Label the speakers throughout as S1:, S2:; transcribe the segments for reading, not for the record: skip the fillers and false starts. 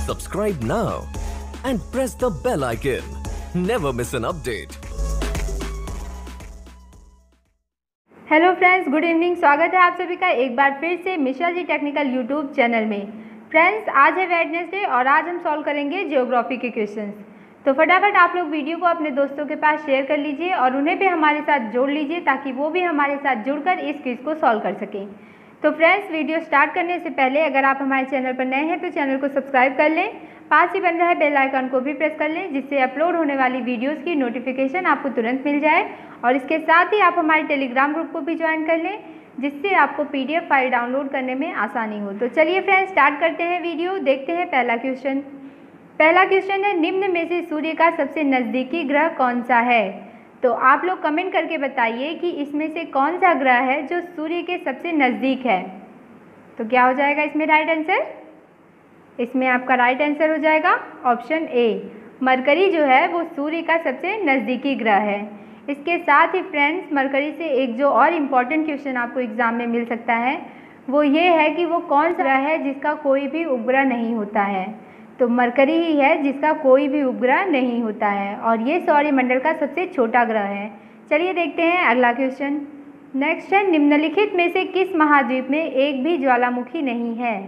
S1: Subscribe now and press the bell icon. Never miss an update.
S2: Hello friends, good evening. स्वागत है आप सभी का एक बार फिर से Mishra ji technical YouTube channel में। फ्रेंड्स, आज है वेडनेसडे और आज हम सॉल्व करेंगे ज्योग्राफी के क्वेश्चंस। तो फटाफट आप लोग वीडियो को अपने दोस्तों के पास शेयर कर लीजिए और उन्हें भी हमारे साथ जोड़ लीजिए ताकि वो भी हमारे साथ जुड़कर इस क्विज को सॉल्व कर सकें। तो फ्रेंड्स, वीडियो स्टार्ट करने से पहले अगर आप हमारे चैनल पर नए हैं तो चैनल को सब्सक्राइब कर लें, पास ही बन रहे बेल आइकन को भी प्रेस कर लें जिससे अपलोड होने वाली वीडियोस की नोटिफिकेशन आपको तुरंत मिल जाए। और इसके साथ ही आप हमारे टेलीग्राम ग्रुप को भी ज्वाइन कर लें जिससे आपको PDF फाइल डाउनलोड करने में आसानी हो। तो चलिए फ्रेंड्स, स्टार्ट करते हैं वीडियो। देखते हैं पहला क्वेश्चन। पहला क्वेश्चन है, निम्न में से सूर्य का सबसे नज़दीकी ग्रह कौन सा है? तो आप लोग कमेंट करके बताइए कि इसमें से कौन सा ग्रह है जो सूर्य के सबसे नज़दीक है। तो क्या हो जाएगा इसमें राइट आंसर? इसमें आपका राइट आंसर हो जाएगा ऑप्शन ए, मरकरी जो है वो सूर्य का सबसे नज़दीकी ग्रह है। इसके साथ ही फ्रेंड्स, मरकरी से एक जो और इम्पॉर्टेंट क्वेश्चन आपको एग्जाम में मिल सकता है वो ये है कि वो कौन सा ग्रह है जिसका कोई भी उपग्रह नहीं होता है। तो मरकरी ही है जिसका कोई भी उपग्रह नहीं होता है और ये सौरमंडल का सबसे छोटा ग्रह है। चलिए देखते हैं अगला क्वेश्चन। नेक्स्ट है, निम्नलिखित में से किस महाद्वीप में एक भी ज्वालामुखी नहीं है?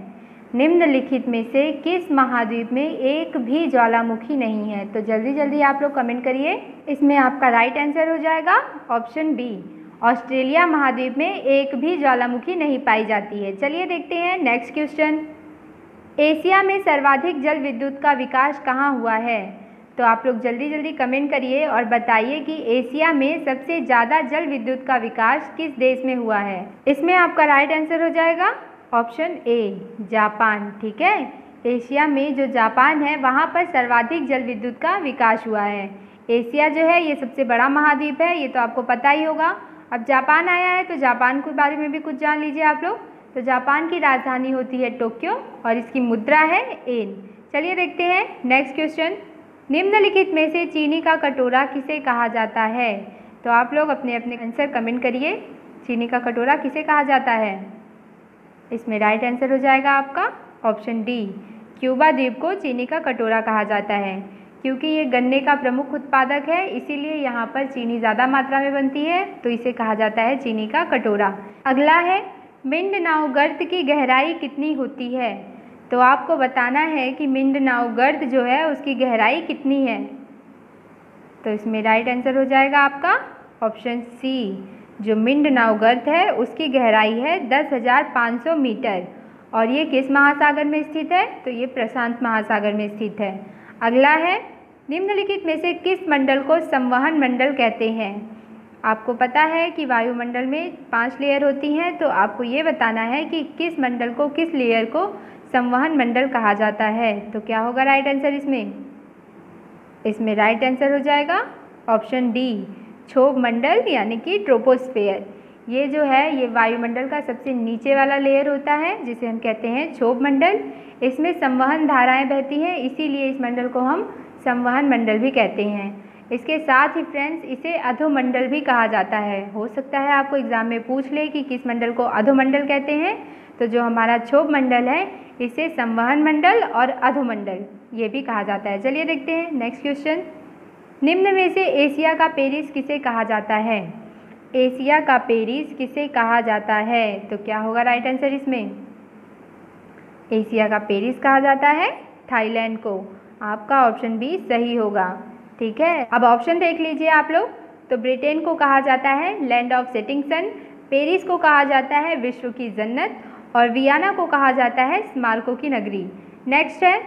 S2: निम्नलिखित में से किस महाद्वीप में एक भी ज्वालामुखी नहीं है? तो जल्दी जल्दी आप लोग कमेंट करिए। इसमें आपका राइट आंसर हो जाएगा ऑप्शन बी, ऑस्ट्रेलिया महाद्वीप में एक भी ज्वालामुखी नहीं पाई जाती है। चलिए देखते हैं नेक्स्ट क्वेश्चन। एशिया में सर्वाधिक जल विद्युत का विकास कहाँ हुआ है? तो आप लोग जल्दी जल्दी कमेंट करिए और बताइए कि एशिया में सबसे ज़्यादा जल विद्युत का विकास किस देश में हुआ है। इसमें आपका राइट आंसर हो जाएगा ऑप्शन ए, जापान। ठीक है, एशिया में जो जापान है वहाँ पर सर्वाधिक जल विद्युत का विकास हुआ है। एशिया जो है ये सबसे बड़ा महाद्वीप है, ये तो आपको पता ही होगा। अब जापान आया है तो जापान के बारे में भी कुछ जान लीजिए आप लोग। तो जापान की राजधानी होती है टोक्यो और इसकी मुद्रा है येन। चलिए देखते हैं नेक्स्ट क्वेश्चन। निम्नलिखित में से चीनी का कटोरा किसे कहा जाता है? तो आप लोग अपने अपने आंसर कमेंट करिए। चीनी का कटोरा किसे कहा जाता है? इसमें राइट आंसर हो जाएगा आपका ऑप्शन डी, क्यूबा द्वीप को चीनी का कटोरा कहा जाता है। क्योंकि ये गन्ने का प्रमुख उत्पादक है इसीलिए यहाँ पर चीनी ज़्यादा मात्रा में बनती है, तो इसे कहा जाता है चीनी का कटोरा। अगला है, मिंडनाओ गर्त की गहराई कितनी होती है? तो आपको बताना है कि मिंडनाओ गर्त जो है उसकी गहराई कितनी है। तो इसमें राइट आंसर हो जाएगा आपका ऑप्शन सी, जो मिंडनाओ गर्त है उसकी गहराई है 10,500 मीटर और ये किस महासागर में स्थित है? तो ये प्रशांत महासागर में स्थित है। अगला है, निम्नलिखित में से किस मंडल को संवहन मंडल कहते हैं? आपको पता है कि वायुमंडल में 5 लेयर होती हैं, तो आपको ये बताना है कि किस मंडल को, किस लेयर को संवहन मंडल कहा जाता है। तो क्या होगा राइट आंसर इसमें? इसमें राइट आंसर हो जाएगा ऑप्शन डी, क्षोभ मंडल यानी कि ट्रोपोस्फेयर। ये जो है ये वायुमंडल का सबसे नीचे वाला लेयर होता है जिसे हम कहते हैं क्षोभ मंडल। इसमें संवहन धाराएं बहती हैं इसीलिए इस मंडल को हम संवहन मंडल भी कहते हैं। इसके साथ ही फ्रेंड्स, इसे अधोमंडल भी कहा जाता है। हो सकता है आपको एग्जाम में पूछ ले कि किस मंडल को अधोमंडल कहते हैं। तो जो हमारा क्षोभ मंडल है इसे संवहन मंडल और अधोमंडल ये भी कहा जाता है। चलिए देखते हैं नेक्स्ट क्वेश्चन। निम्न में से एशिया का पेरिस किसे कहा जाता है? एशिया का पेरिस किसे कहा जाता है? तो क्या होगा राइट आंसर इसमें? एशिया का पेरिस कहा जाता है थाईलैंड को। आपका ऑप्शन बी सही होगा। ठीक है, अब ऑप्शन देख लीजिए आप लोग। तो ब्रिटेन को कहा जाता है land of setting sun, Paris को कहा जाता है विश्व की जन्नत और वियना को कहा जाता है स्मारकों की नगरी। नेक्स्ट है,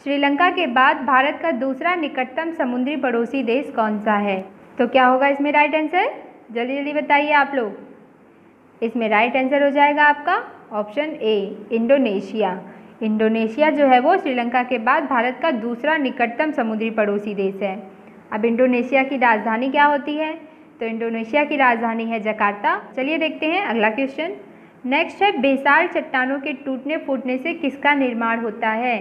S2: श्रीलंका के बाद भारत का दूसरा निकटतम समुद्री पड़ोसी देश कौन सा है? तो क्या होगा इसमें राइट आंसर? जल्दी जल्दी बताइए आप लोग। इसमें राइट आंसर हो जाएगा आपका ऑप्शन ए, इंडोनेशिया। इंडोनेशिया जो है वो श्रीलंका के बाद भारत का दूसरा निकटतम समुद्री पड़ोसी देश है। अब इंडोनेशिया की राजधानी क्या होती है? तो इंडोनेशिया की राजधानी है जकार्ता। चलिए देखते हैं अगला क्वेश्चन। नेक्स्ट है, बेसाल चट्टानों के टूटने फूटने से किसका निर्माण होता है?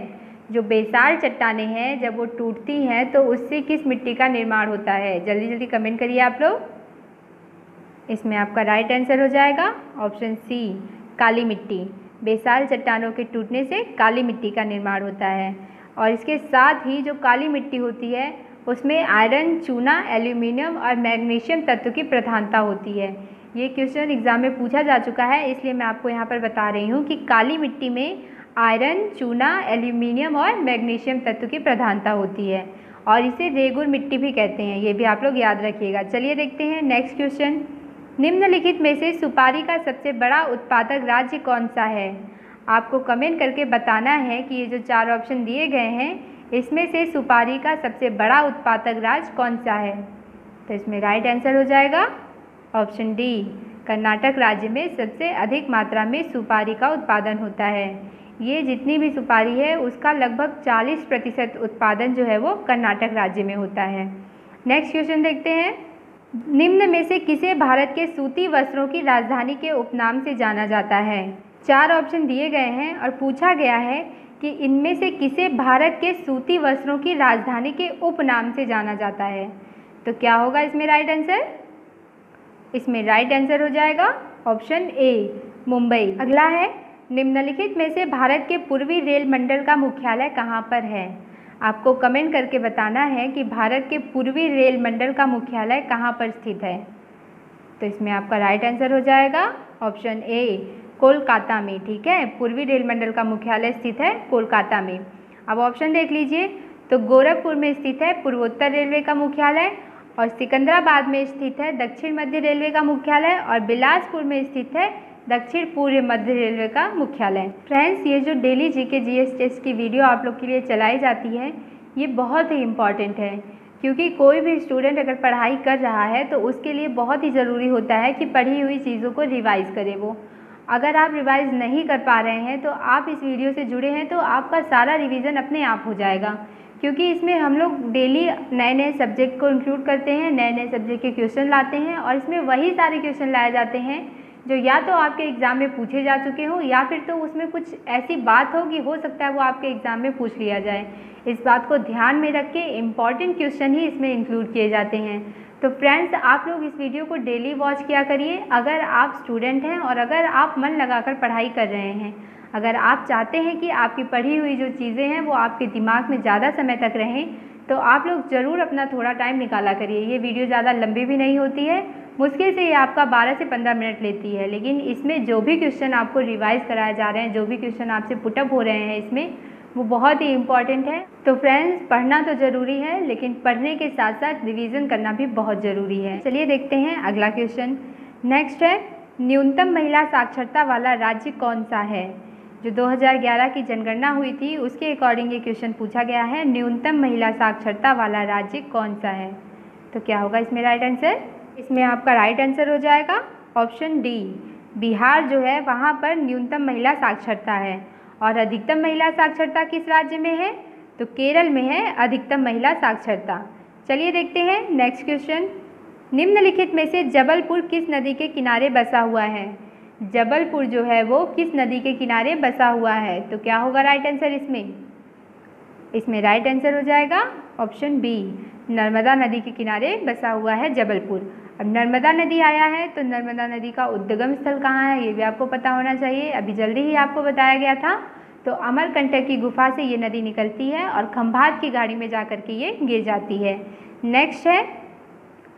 S2: जो बेसाल चट्टानें हैं जब वो टूटती हैं तो उससे किस मिट्टी का निर्माण होता है? जल्दी जल्दी कमेंट करिए आप लोग। इसमें आपका राइट आंसर हो जाएगा ऑप्शन सी, काली मिट्टी। बेसाल चट्टानों के टूटने से काली मिट्टी का निर्माण होता है। और इसके साथ ही जो काली मिट्टी होती है उसमें आयरन, चूना, एल्यूमिनियम और मैग्नीशियम तत्व की प्रधानता होती है। ये क्वेश्चन एग्जाम में पूछा जा चुका है, इसलिए मैं आपको यहाँ पर बता रही हूँ कि काली मिट्टी में आयरन, चूना, एल्यूमिनियम और मैग्नीशियम तत्व की प्रधानता होती है और इसे रेगुर मिट्टी भी कहते हैं। ये भी आप लोग याद रखिएगा। चलिए देखते हैं नेक्स्ट क्वेश्चन। निम्नलिखित में से सुपारी का सबसे बड़ा उत्पादक राज्य कौन सा है? आपको कमेंट करके बताना है कि ये जो 4 ऑप्शन दिए गए हैं इसमें से सुपारी का सबसे बड़ा उत्पादक राज्य कौन सा है। तो इसमें राइट आंसर हो जाएगा ऑप्शन डी, कर्नाटक राज्य में सबसे अधिक मात्रा में सुपारी का उत्पादन होता है। ये जितनी भी सुपारी है उसका लगभग 40% उत्पादन जो है वो कर्नाटक राज्य में होता है। नेक्स्ट क्वेश्चन देखते हैं। निम्न में से किसे भारत के सूती वस्त्रों की राजधानी के उपनाम से जाना जाता है? 4 ऑप्शन दिए गए हैं और पूछा गया है कि इनमें से किसे भारत के सूती वस्त्रों की राजधानी के उपनाम से जाना जाता है। तो क्या होगा इसमें राइट आंसर? इसमें राइट आंसर हो जाएगा ऑप्शन ए, मुंबई। अगला है, निम्नलिखित में से भारत के पूर्वी रेल मंडल का मुख्यालय कहाँ पर है? आपको कमेंट करके बताना है कि भारत के पूर्वी रेल मंडल का मुख्यालय कहाँ पर स्थित है। तो इसमें आपका राइट आंसर हो जाएगा ऑप्शन ए, कोलकाता में। ठीक है, पूर्वी रेल मंडल का मुख्यालय स्थित है कोलकाता में। अब ऑप्शन देख लीजिए। तो गोरखपुर में स्थित है पूर्वोत्तर रेलवे का मुख्यालय और सिकंदराबाद में स्थित है दक्षिण मध्य रेलवे का मुख्यालय और बिलासपुर में स्थित है दक्षिण पूर्व मध्य रेलवे का मुख्यालय। फ्रेंड्स, ये जो डेली जीके जीएस टेस्ट की वीडियो आप लोग के लिए चलाई जाती है ये बहुत ही इम्पॉर्टेंट है, क्योंकि कोई भी स्टूडेंट अगर पढ़ाई कर रहा है तो उसके लिए बहुत ही ज़रूरी होता है कि पढ़ी हुई चीज़ों को रिवाइज़ करे वो। अगर आप रिवाइज़ नहीं कर पा रहे हैं तो आप इस वीडियो से जुड़े हैं तो आपका सारा रिवीजन अपने आप हो जाएगा, क्योंकि इसमें हम लोग डेली नए नए सब्जेक्ट को इंक्लूड करते हैं, नए नए सब्जेक्ट के क्वेश्चन लाते हैं और इसमें वही सारे क्वेश्चन लाए जाते हैं जो या तो आपके एग्ज़ाम में पूछे जा चुके हों या फिर तो उसमें कुछ ऐसी बात हो कि हो सकता है वो आपके एग्ज़ाम में पूछ लिया जाए। इस बात को ध्यान में रख के इम्पॉर्टेंट क्वेश्चन ही इसमें इंक्लूड किए जाते हैं। तो फ्रेंड्स, आप लोग इस वीडियो को डेली वॉच किया करिए अगर आप स्टूडेंट हैं और अगर आप मन लगाकर पढ़ाई कर रहे हैं। अगर आप चाहते हैं कि आपकी पढ़ी हुई जो चीज़ें हैं वो आपके दिमाग में ज़्यादा समय तक रहें तो आप लोग ज़रूर अपना थोड़ा टाइम निकाला करिए। ये वीडियो ज़्यादा लंबी भी नहीं होती है, मुश्किल से ये आपका 12 से 15 मिनट लेती है, लेकिन इसमें जो भी क्वेश्चन आपको रिवाइज़ कराए जा रहे हैं, जो भी क्वेश्चन आपसे पुटअप हो रहे हैं इसमें, वो बहुत ही इम्पॉर्टेंट है। तो फ्रेंड्स, पढ़ना तो ज़रूरी है लेकिन पढ़ने के साथ साथ रिवीजन करना भी बहुत ज़रूरी है। चलिए देखते हैं अगला क्वेश्चन। नेक्स्ट है, न्यूनतम महिला साक्षरता वाला राज्य कौन सा है? जो 2011 की जनगणना हुई थी उसके अकॉर्डिंग ये क्वेश्चन पूछा गया है, न्यूनतम महिला साक्षरता वाला राज्य कौन सा है? तो क्या होगा इसमें राइट आंसर? इसमें आपका राइट आंसर हो जाएगा ऑप्शन डी, बिहार जो है वहाँ पर न्यूनतम महिला साक्षरता है। और अधिकतम महिला साक्षरता किस राज्य में है? तो केरल में है अधिकतम महिला साक्षरता। चलिए देखते हैं नेक्स्ट क्वेश्चन। निम्नलिखित में से जबलपुर किस नदी के किनारे बसा हुआ है? जबलपुर जो है वो किस नदी के किनारे बसा हुआ है? तो क्या होगा राइट आंसर इसमें? इसमें राइट आंसर हो जाएगा ऑप्शन बी, नर्मदा नदी के किनारे बसा हुआ है जबलपुर। अब नर्मदा नदी आया है तो नर्मदा नदी का उद्गम स्थल कहाँ है ये भी आपको पता होना चाहिए। अभी जल्दी ही आपको बताया गया था। तो अमरकंटक की गुफा से ये नदी निकलती है और खंभात की घाटी में जाकर के ये गिर जाती है। नेक्स्ट है,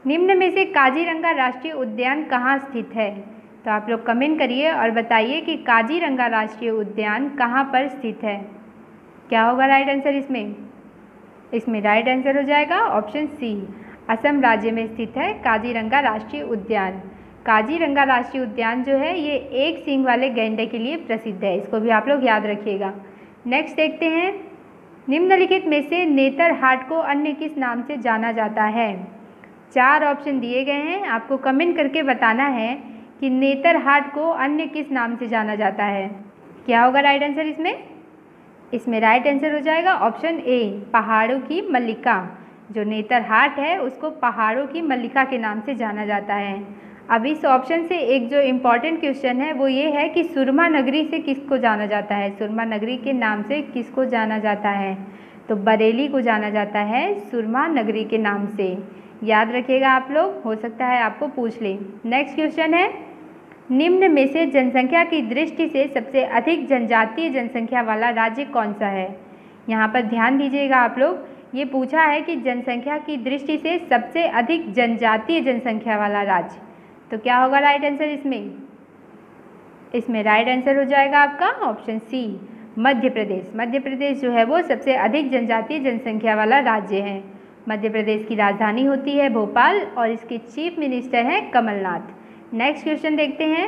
S2: निम्न में से काजीरंगा राष्ट्रीय उद्यान कहाँ स्थित है? तो आप लोग कमेंट करिए और बताइए कि काजीरंगा राष्ट्रीय उद्यान कहाँ पर स्थित है। क्या होगा राइट आंसर इसमें? इसमें राइट आंसर हो जाएगा ऑप्शन सी, असम राज्य में स्थित है काजीरंगा राष्ट्रीय उद्यान। काजीरंगा राष्ट्रीय उद्यान जो है ये एक सींग वाले गैंडे के लिए प्रसिद्ध है, इसको भी आप लोग याद रखिएगा। नेक्स्ट देखते हैं, निम्नलिखित में से नेतरहाट को अन्य किस नाम से जाना जाता है? 4 ऑप्शन दिए गए हैं, आपको कमेंट करके बताना है कि नेतरहाट को अन्य किस नाम से जाना जाता है। क्या होगा राइट आंसर इसमें? इसमें राइट आंसर हो जाएगा ऑप्शन ए, पहाड़ों की मल्लिका। जो नेतरहाट है उसको पहाड़ों की मल्लिका के नाम से जाना जाता है। अब इस ऑप्शन से एक जो इम्पॉर्टेंट क्वेश्चन है वो ये है कि सुरमा नगरी से किसको जाना जाता है? सुरमा नगरी के नाम से किसको जाना जाता है? तो बरेली को जाना जाता है सुरमा नगरी के नाम से। याद रखिएगा आप लोग, हो सकता है आपको पूछ ले। नेक्स्ट क्वेश्चन है, निम्न में से जनसंख्या की दृष्टि से सबसे अधिक जनजातीय जनसंख्या वाला राज्य कौन सा है। यहाँ पर ध्यान दीजिएगा आप लोग, ये पूछा है कि जनसंख्या की दृष्टि से सबसे अधिक जनजातीय जनसंख्या वाला राज्य, तो क्या होगा राइट आंसर इसमें। इसमें राइट आंसर हो जाएगा आपका ऑप्शन सी, मध्य प्रदेश। मध्य प्रदेश जो है वो सबसे अधिक जनजातीय जनसंख्या वाला राज्य है। मध्य प्रदेश की राजधानी होती है भोपाल और इसके चीफ मिनिस्टर हैं कमलनाथ। नेक्स्ट क्वेश्चन देखते हैं,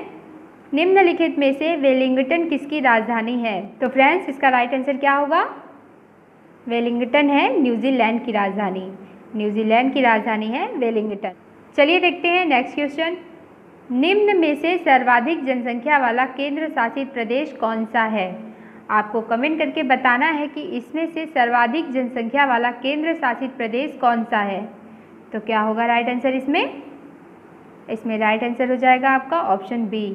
S2: निम्नलिखित में से वेलिंगटन किसकी राजधानी है। तो फ्रेंड्स इसका राइट आंसर क्या होगा, वेलिंगटन है न्यूजीलैंड की राजधानी। न्यूजीलैंड की राजधानी है वेलिंगटन। चलिए देखते हैं नेक्स्ट क्वेश्चन, निम्न में से सर्वाधिक जनसंख्या वाला केंद्र शासित प्रदेश कौन सा है। आपको कमेंट करके बताना है कि इसमें से सर्वाधिक जनसंख्या वाला केंद्र शासित प्रदेश कौन सा है। तो क्या होगा राइट आंसर इसमें। इसमें राइट आंसर हो जाएगा आपका ऑप्शन बी,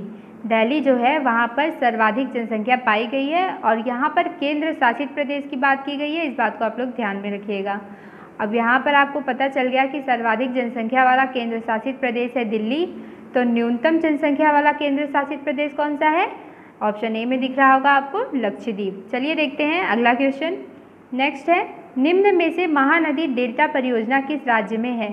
S2: दिल्ली जो है वहाँ पर सर्वाधिक जनसंख्या पाई गई है और यहाँ पर केंद्र शासित प्रदेश की बात की गई है, इस बात को आप लोग ध्यान में रखिएगा। अब यहाँ पर आपको पता चल गया कि सर्वाधिक जनसंख्या वाला केंद्र शासित प्रदेश है दिल्ली, तो न्यूनतम जनसंख्या वाला केंद्र शासित प्रदेश कौन सा है, ऑप्शन ए में दिख रहा होगा आपको, लक्षद्वीप। चलिए देखते हैं अगला क्वेश्चन। नेक्स्ट है, निम्न में से महानदी डेल्टा परियोजना किस राज्य में है।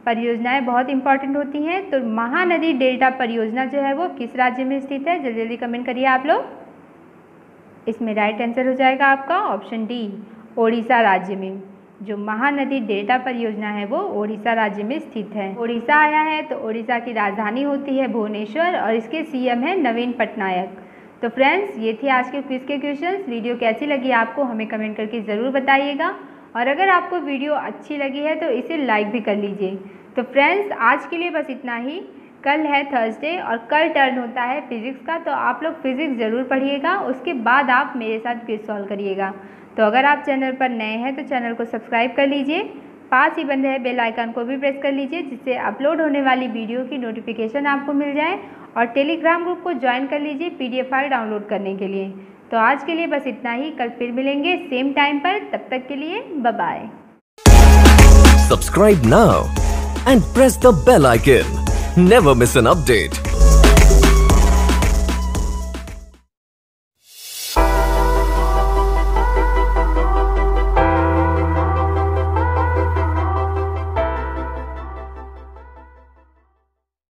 S2: परियोजनाएं बहुत इंपॉर्टेंट होती हैं, तो महानदी डेल्टा परियोजना जो है वो किस राज्य में स्थित है, जल्दी जल्दी कमेंट करिए आप लोग। इसमें राइट आंसर हो जाएगा आपका ऑप्शन डी, ओडिशा राज्य में। जो महानदी डेल्टा परियोजना है वो ओडिशा राज्य में स्थित है। ओडिशा आया है तो ओडिशा की राजधानी होती है भुवनेश्वर और इसके सीएम है नवीन पटनायक। तो फ्रेंड्स ये थी आज के क्विज के क्वेश्चंस। वीडियो कैसी लगी आपको हमें कमेंट करके ज़रूर बताइएगा और अगर आपको वीडियो अच्छी लगी है तो इसे लाइक भी कर लीजिए। तो फ्रेंड्स आज के लिए बस इतना ही। कल है थर्सडे और कल टर्न होता है फिज़िक्स का, तो आप लोग फिज़िक्स ज़रूर पढ़िएगा, उसके बाद आप मेरे साथ क्विज सॉल्व करिएगा। तो अगर आप चैनल पर नए हैं तो चैनल को सब्सक्राइब कर लीजिए, पास ही बंद है बेल आइकन को भी प्रेस कर लीजिए जिससे अपलोड होने वाली वीडियो की नोटिफिकेशन आपको मिल जाए और टेलीग्राम ग्रुप को ज्वाइन कर लीजिए PDF फाइल डाउनलोड करने के लिए। तो आज के लिए बस इतना ही, कल फिर मिलेंगे सेम टाइम पर, तब तक के लिए bye bye.
S1: Subscribe now and press the bell icon. Never miss an update.